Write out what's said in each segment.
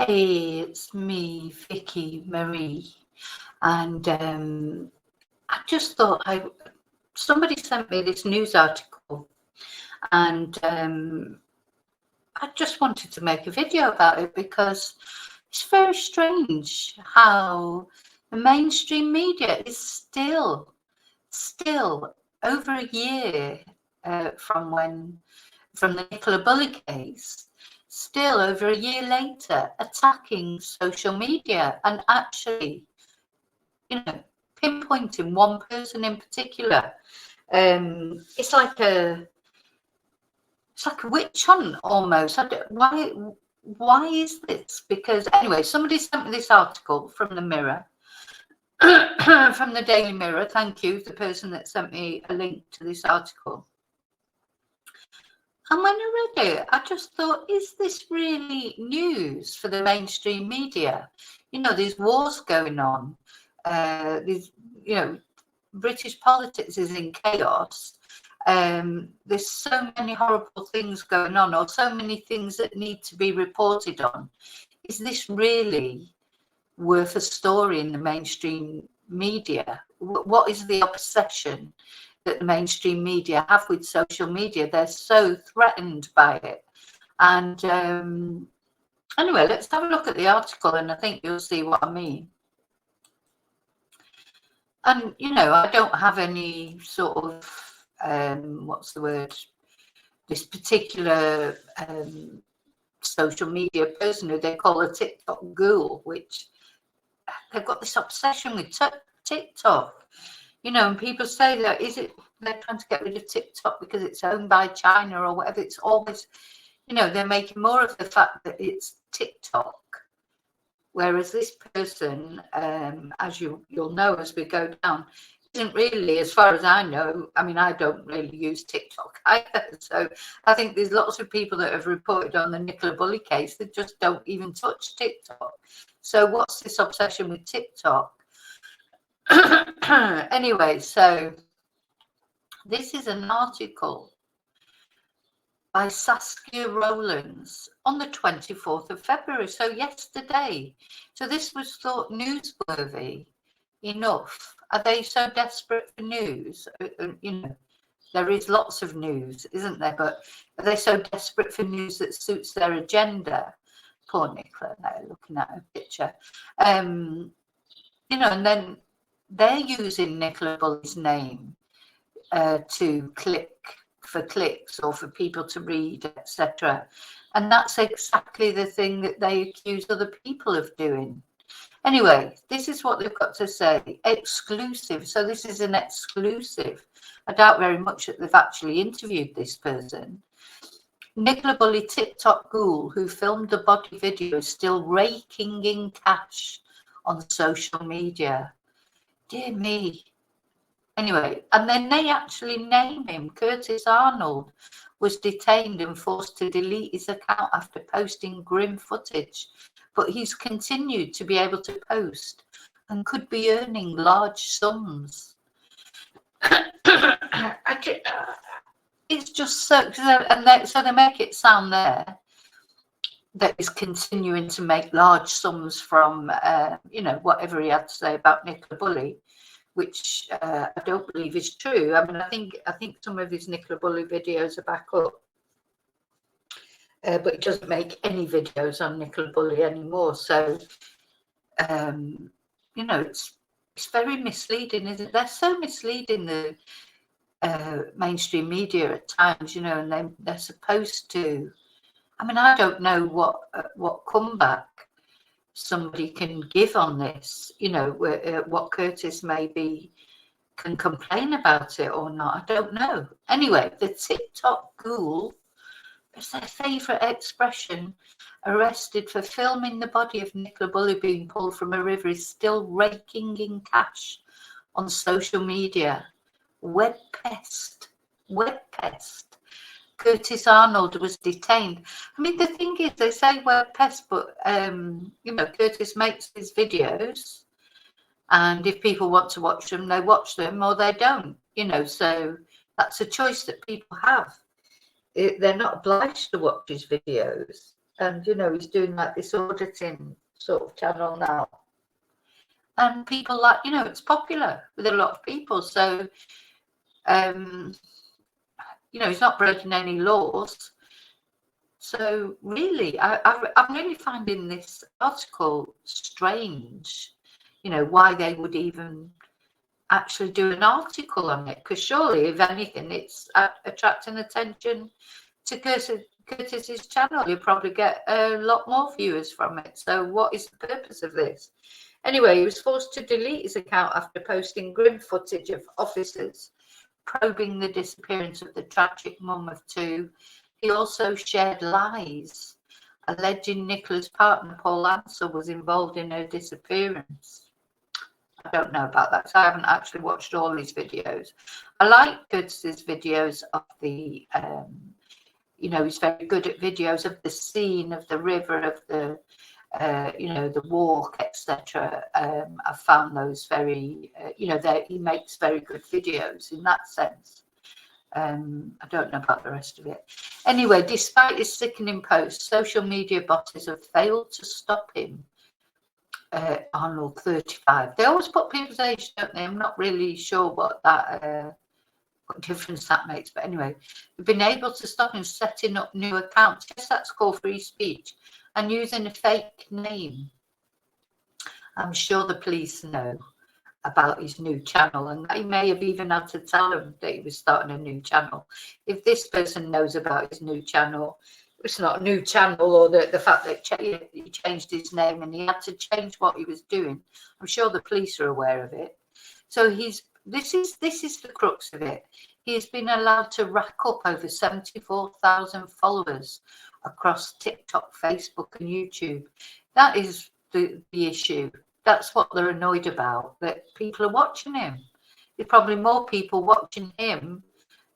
Hey, it's me, Vicky Marie, and I just thought somebody sent me this news article, and I just wanted to make a video about it because it's very strange how the mainstream media is still over a year from the Nicola Bulley case, still over a year later, attacking social media and actually, pinpointing one person in particular. It's like a witch hunt almost. Why is this? Because anyway, somebody sent me this article from the Mirror, from the Daily Mirror. Thank you, the person that sent me a link to this article. And when I read it, I just thought, is this really news for the mainstream media? These wars going on, British politics is in chaos. There's so many horrible things going on, or so many things that need to be reported on. Is this really worth a story in the mainstream media? What is the obsession that the mainstream media have with social media? They're so threatened by it. And anyway, let's have a look at the article, and I think you'll see what I mean. And I don't have any sort of what's the word, this particular social media person who they call a TikTok Ghoul, which they've got this obsession with TikTok. And people say that they're trying to get rid of TikTok because it's owned by China or whatever. It's always, they're making more of the fact that it's TikTok. Whereas this person, as you'll know as we go down, isn't really, as far as I know, I mean, I don't really use TikTok either. So I think there's lots of people that have reported on the Nicola Bulley case that just don't even touch TikTok. So what's this obsession with TikTok? Anyway, so this is an article by Saskia Rowlands on the 24th of February, so yesterday. So this was thought newsworthy enough. Are they so desperate for news? There is lots of news, isn't there? But are they so desperate for news that suits their agenda? Poor Nicola, they're looking at her picture. And then they're using Nicola Bulley's name to click for clicks or for people to read, etc. And that's exactly the thing that they accuse other people of doing. Anyway, this is what they've got to say. Exclusive. So this is an exclusive. I doubt very much that they've actually interviewed this person. Nicola Bulley, TikTok Ghoul, who filmed the body video, is still raking in cash on social media. Dear me. Anyway, and then they actually name him. Curtis Arnold was detained and forced to delete his account after posting grim footage, but he's continued to be able to post and could be earning large sums. It's just so, so they make it sound there that he's continuing to make large sums from, whatever he had to say about Nicola Bulley, which I don't believe is true. I mean, I think some of his Nicola Bulley videos are back up, but he doesn't make any videos on Nicola Bulley anymore. So, it's very misleading, isn't it? They're so misleading, the mainstream media at times, and they're supposed to. I mean, I don't know what comeback somebody can give on this, what Curtis maybe can complain about it or not. I don't know. Anyway, the TikTok Ghoul, that's their favourite expression, arrested for filming the body of Nicola Bulley being pulled from a river, is still raking in cash on social media. Web pest. Curtis Arnold was detained. I mean, the thing is, they say web pest, but Curtis makes his videos, and if people want to watch them, they watch them, or they don't. So that's a choice that people have. They're not obliged to watch his videos. And, you know, he's doing like this auditing sort of channel now. And people like, you know, it's popular with a lot of people. So, you know, he's not breaking any laws. So really, I'm really finding this article strange, you know, why they would even actually do an article on it. Because surely, if anything, it's attracting attention to Curtis's channel. You'll probably get a lot more viewers from it. So what is the purpose of this? Anyway, he was forced to delete his account after posting grim footage of officers probing the disappearance of the tragic mum of two. He also shared lies alleging Nicola's partner Paul Ansell was involved in her disappearance. I don't know about that, so I haven't actually watched all these videos. I like Curtis's videos of the, you know, he's very good at videos of the scene, of the river, of the, you know, the walk, etc. I found those very, you know, he makes very good videos in that sense. I don't know about the rest of it. Anyway, despite his sickening posts, social media bosses have failed to stop him. Arnold, 35. They always put people's age, don't they? I'm not really sure what that what difference that makes, but anyway, they've been able to stop him setting up new accounts. Yes, that's called free speech, and using a fake name. I'm sure the police know about his new channel, and he may have even had to tell him that he was starting a new channel. If this person knows about his new channel, it's not a new channel, or the fact that he changed his name and he had to change what he was doing, I'm sure the police are aware of it. So this is the crux of it. He's been allowed to rack up over 74,000 followers across TikTok, Facebook, and YouTube. That is the issue. That's what they're annoyed about, that people are watching him. There's probably more people watching him,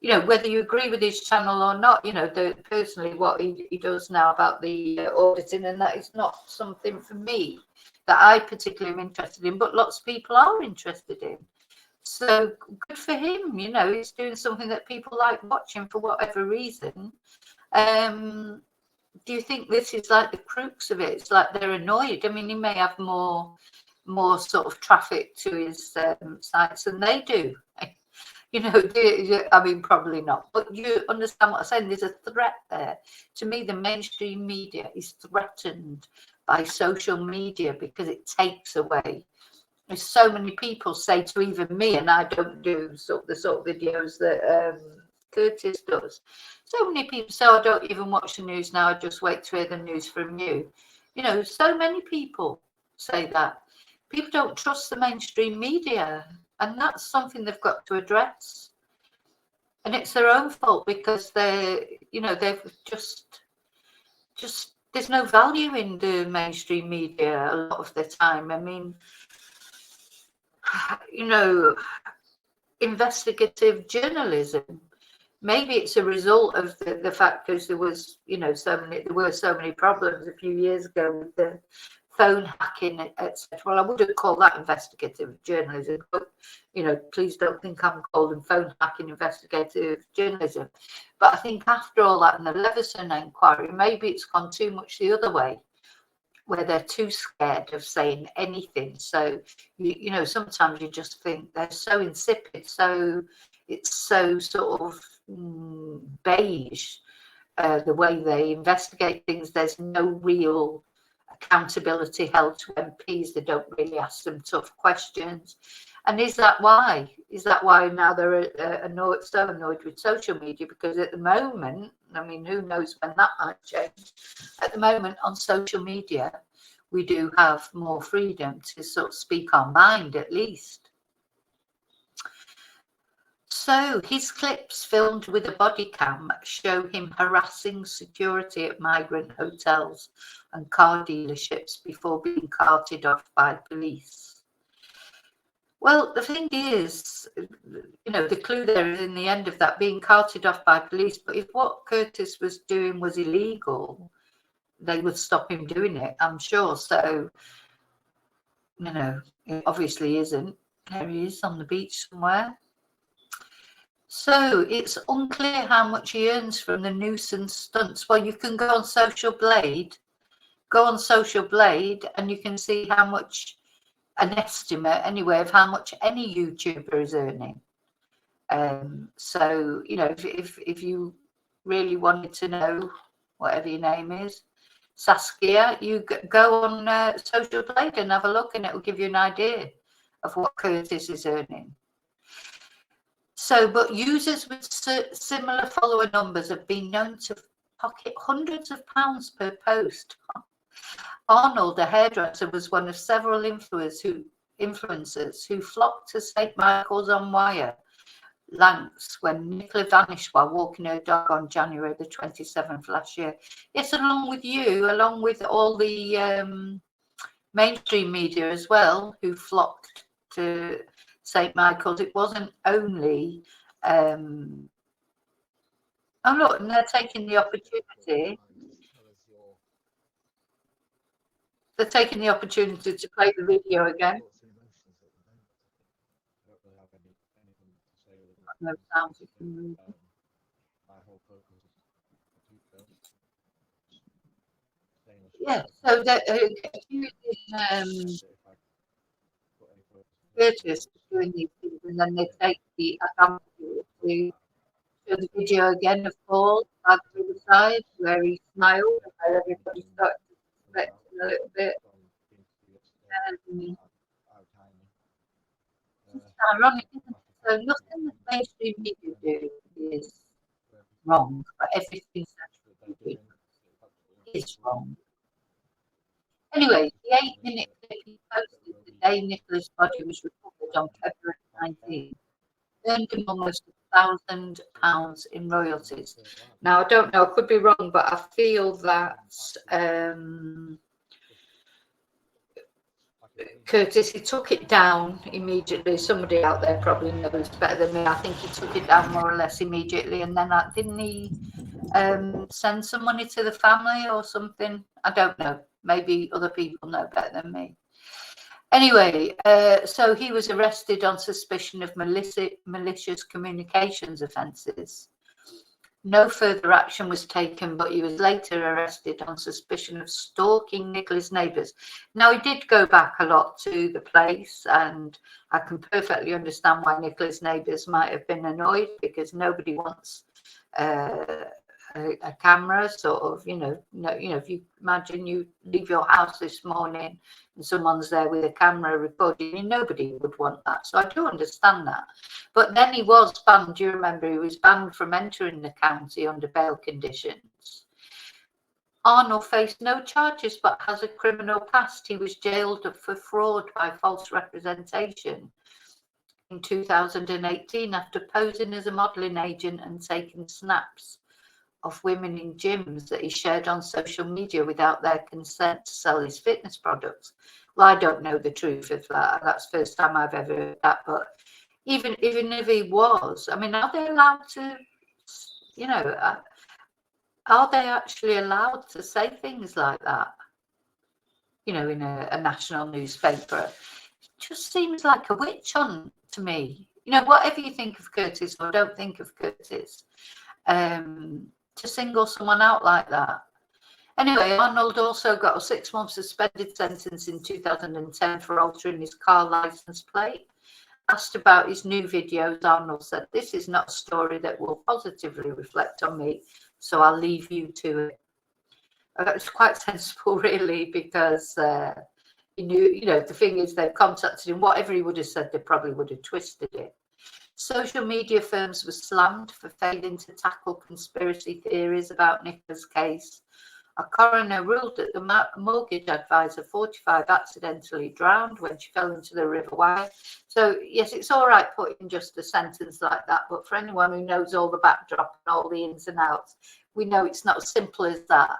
you know, whether you agree with his channel or not. You know, personally, what he does now about the auditing, and that is not something for me that I particularly am interested in, but lots of people are interested in. So good for him, you know, he's doing something that people like watching for whatever reason. Do you think this is like the crux of it? It's like they're annoyed. I mean, he may have more sort of traffic to his sites than they do. You know, I mean, probably not. But you understand what I'm saying? There's a threat there. To me, the mainstream media is threatened by social media because it takes away. There's so many people say to even me, and I don't do the sort of videos that Curtis does. So many people say, I don't even watch the news now, I just wait to hear the news from you. You know, so many people say that. People don't trust the mainstream media, and that's something they've got to address. And it's their own fault, because they've just there's no value in the mainstream media a lot of the time. I mean, you know, investigative journalism, maybe it's a result of the fact because there was, you know, there were so many problems a few years ago with the phone hacking, etc. Well, I wouldn't call that investigative journalism, but, you know, please don't think I'm calling phone hacking investigative journalism. But I think after all that and the Leveson inquiry, maybe it's gone too much the other way, where they're too scared of saying anything. So, you know, sometimes you just think they're so insipid, so it's so sort of beige, the way they investigate things. There's no real accountability held to MPs. They don't really ask them tough questions. And is that why? Is that why now they're so annoyed with social media? Because at the moment, I mean, who knows when that might change. At the moment on social media, we do have more freedom to sort of speak our mind, at least. So his clips filmed with a body cam show him harassing security at migrant hotels and car dealerships before being carted off by police. Well, the thing is, you know, the clue there is in the end of that, being carted off by police. But if what Curtis was doing was illegal, they would stop him doing it, I'm sure. So, you know, it obviously isn't. There he is on the beach somewhere. So it's unclear how much he earns from the nuisance stunts. Well, you can go on Social Blade, and you can see how much, an estimate anyway, of how much any YouTuber is earning. So, you know, if you really wanted to know, whatever your name is, Saskia, you go on Social Blade and have a look, and it will give you an idea of what Curtis is earning. So, but users with similar follower numbers have been known to pocket hundreds of pounds per post. Arnold, a hairdresser, was one of several influencers who flocked to St. Michael's on Wire, Lancs, when Nicola vanished while walking her dog on January the 27th last year. Yes, along with all the mainstream media as well, who flocked to St. Michael's. It wasn't only oh look, and they're taking the opportunity. They're taking the opportunity to play the video again. No sound. Yeah, so they're accusing Curtis of doing these things, and then they take the opportunity to show the video again of Paul back to the side where he smiled, and everybody started to suspect him a little bit. It's ironic, isn't it? So nothing that mainstream media do is wrong, but everything social media is wrong. Anyway, the 8-minute clip he posted the day Nicola's body was recovered on February 19th earned him almost £1,000 in royalties. Now, I don't know, I could be wrong, but I feel that Curtis, he took it down immediately. Somebody out there probably knows better than me. I think he took it down more or less immediately, and then didn't he send some money to the family or something? I don't know. Maybe other people know better than me. Anyway, so he was arrested on suspicion of malicious communications offences. No further action was taken, but he was later arrested on suspicion of stalking Nicola's neighbours. Now, he did go back a lot to the place, and I can perfectly understand why Nicola's neighbours might have been annoyed, because nobody wants a camera, sort of, if you imagine you leave your house this morning and someone's there with a camera recording, nobody would want that. So I do understand that. But then he was banned. Do you remember? He was banned from entering the county under bail conditions. Arnold faced no charges but has a criminal past. He was jailed for fraud by false representation in 2018 after posing as a modelling agent and taking snaps of women in gyms that he shared on social media without their consent to sell his fitness products. Well, I don't know the truth of that. That's the first time I've ever heard that. But even if he was, I mean, are they allowed to, are they actually allowed to say things like that, in a national newspaper? It just seems like a witch hunt to me. Whatever you think of Curtis or don't think of Curtis, to single someone out like that. Anyway, Arnold also got a 6-month suspended sentence in 2010 for altering his car license plate. Asked about his new videos, Arnold said, "This is not a story that will positively reflect on me, so I'll leave you to it." It's quite sensible, really, because he knew, the thing is, they've contacted him. Whatever he would have said, they probably would have twisted it. Social media firms were slammed for failing to tackle conspiracy theories about Nicola's case. A coroner ruled that the mortgage advisor, 45, accidentally drowned when she fell into the River Wye. So, yes, it's all right putting just a sentence like that, but for anyone who knows all the backdrop and all the ins and outs, we know it's not as simple as that.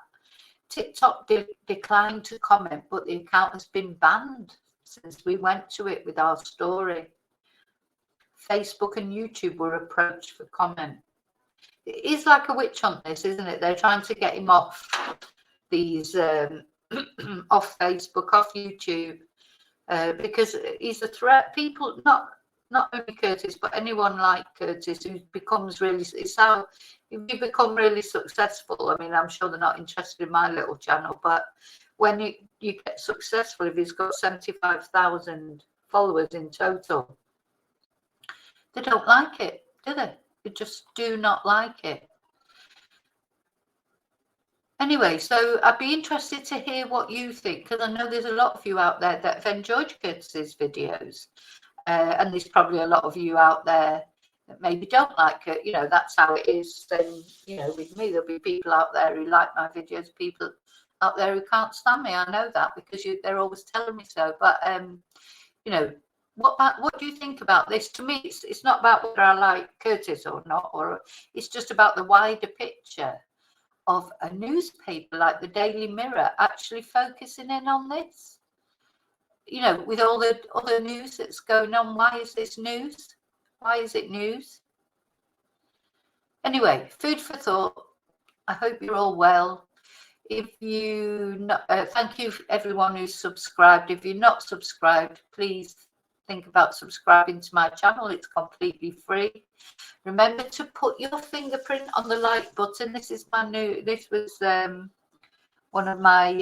TikTok declined to comment, but the account has been banned since we went to it with our story. Facebook and YouTube were approached for comment. It is like a witch hunt, this, isn't it? They're trying to get him off these, off Facebook, off YouTube, because he's a threat. People, not not only Curtis, but anyone like Curtis who becomes really, it's how, if you become really successful, I mean, I'm sure they're not interested in my little channel, but when you get successful, if he's got 75,000 followers in total, they don't like it, do they? They just do not like it. Anyway, so I'd be interested to hear what you think, because I know there's a lot of you out there that have enjoyed Curtis's videos. And there's probably a lot of you out there that maybe don't like it. You know, that's how it is. And, you know, with me, there'll be people out there who like my videos, people out there who can't stand me. I know that because they're always telling me so. But, you know, what do you think about this? To me, it's not about whether I like Curtis or not, or it's just about the wider picture of a newspaper like the Daily Mirror actually focusing in on this. You know, with all the other news that's going on, why is this news? Why is it news? Anyway, food for thought. I hope you're all well. If you not, thank you everyone who's subscribed. If you're not subscribed, please think about subscribing to my channel. It's completely free. Remember to put your fingerprint on the like button. This is my new. This was one of my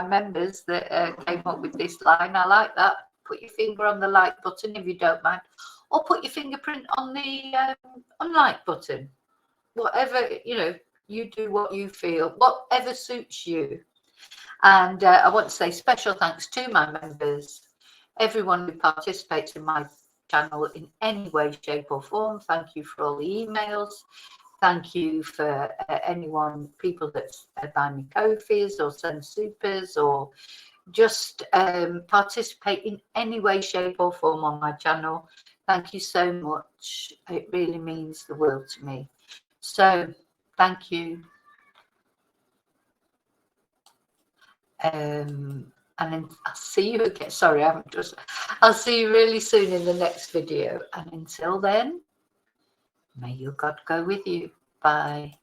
members that came up with this line. I like that. Put your finger on the like button if you don't mind, or put your fingerprint on the unlike button. Whatever, you know, you do what you feel, whatever suits you. And I want to say special thanks to my members, everyone who participates in my channel in any way, shape or form. Thank you for all the emails. Thank you for people that buy me coffees or send supers or just participate in any way, shape or form on my channel. Thank you so much. It really means the world to me. So thank you. And then I'll see you again. Sorry, I'll see you really soon in the next video. And until then, may your God go with you. Bye.